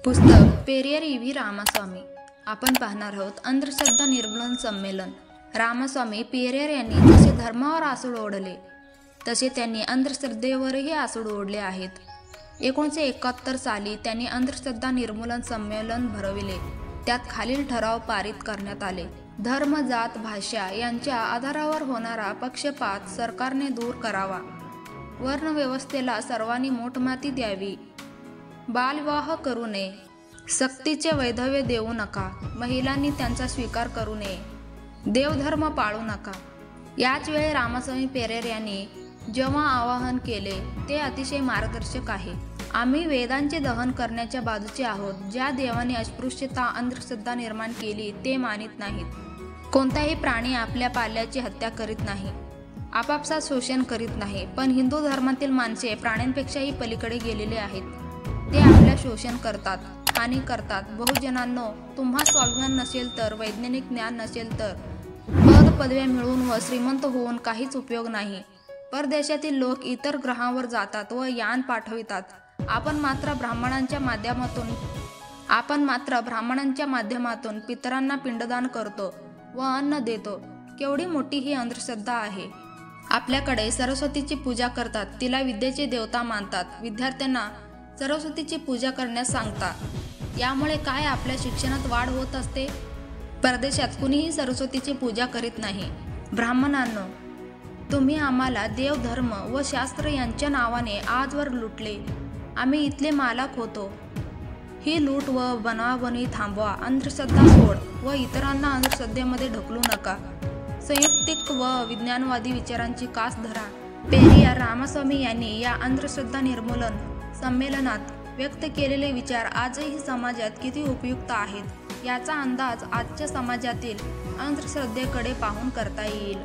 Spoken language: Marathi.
पुस्तक पेरियर ई.व्ही. रामास्वामी. आपण पाहणार आहोत अंधश्रद्धा निर्मूलन संमेलन. रामास्वामी पेरियर यांनी जसे धर्मावर आसूड ओढले तसे त्यांनी अंधश्रद्धेवरही आसूड ओढले आहेत. 1971 साली त्यांनी अंधश्रद्धा निर्मूलन संमेलन भरविले. त्यात खालील ठराव पारित करण्यात आले. धर्म, जात, भाषा यांच्या आधारावर होणारा पक्षपात सरकारने दूर करावा. वर्णव्यवस्थेला सर्वांनी मोठमाती द्यावी. बालविवाह करू नये. सक्तीचे वैधव्य देऊ नका. महिलांनी त्यांचा स्वीकार करू नये. देवधर्म पाळू नका. याच वेळी रामास्वामी पेरियर यांनी जेव्हा आवाहन केले ते अतिशय मार्गदर्शक आहे. आम्ही वेदांचे दहन करण्याच्या बाजूचे आहोत. ज्या देवाने अस्पृश्यता, अंधश्रद्धा निर्माण केली ते मानित नाहीत. कोणताही प्राणी आपल्या पाल्याची हत्या करीत नाही, आपापसात शोषण करीत नाही. पण हिंदू धर्मातील माणसे प्राण्यांपेक्षाही पलीकडे गेलेले आहेत. ते आपल्या शोषण करतात, हानी करतात. बहुजनांनो, तुम्हा स्वाभिमान नसेल तर, वैज्ञानिक ज्ञान नसेल तर, पद पदव्या मिळवून व श्रीमंत होऊन काहीच उपयोग नाही. परदेशातील लोक इतर ग्रहांवर जातात व यान पाठवितात. आपण मात्र ब्राह्मणांच्या माध्यमातून पितरांना पिंडदान करतो व अन्न देतो. केवढी मोठी ही अंधश्रद्धा आहे. आपल्याकडे सरस्वतीची पूजा करतात. तिला विद्येचे देवता मानतात. विद्यार्थ्यांना सरस्वतीची पूजा करण्यास सांगतात. यामुळे काय आपल्या शिक्षणात वाढ होत असते? परदेशात कुणीही सरस्वतीची पूजा करीत नाही. ब्राह्मणांनो, तुम्ही आम्हाला देव, धर्म व शास्त्र यांच्या नावाने आजवर लुटले. आम्ही इथले मालक होतो. ही लूट व बनावणी थांबवा. अंधश्रद्धा सोड व इतरांना अंधश्रद्धेमध्ये ढकलू नका. संयुक्तिक व विज्ञानवादी विचारांची कास धरा. पेरियर रामास्वामी यांनी या अंधश्रद्धा निर्मूलन संमेलनात व्यक्त केलेले विचार आजही समाजात किती उपयुक्त आहेत याचा अंदाज आजच्या समाजातील अंधश्रद्धेकडे पाहून करता येईल.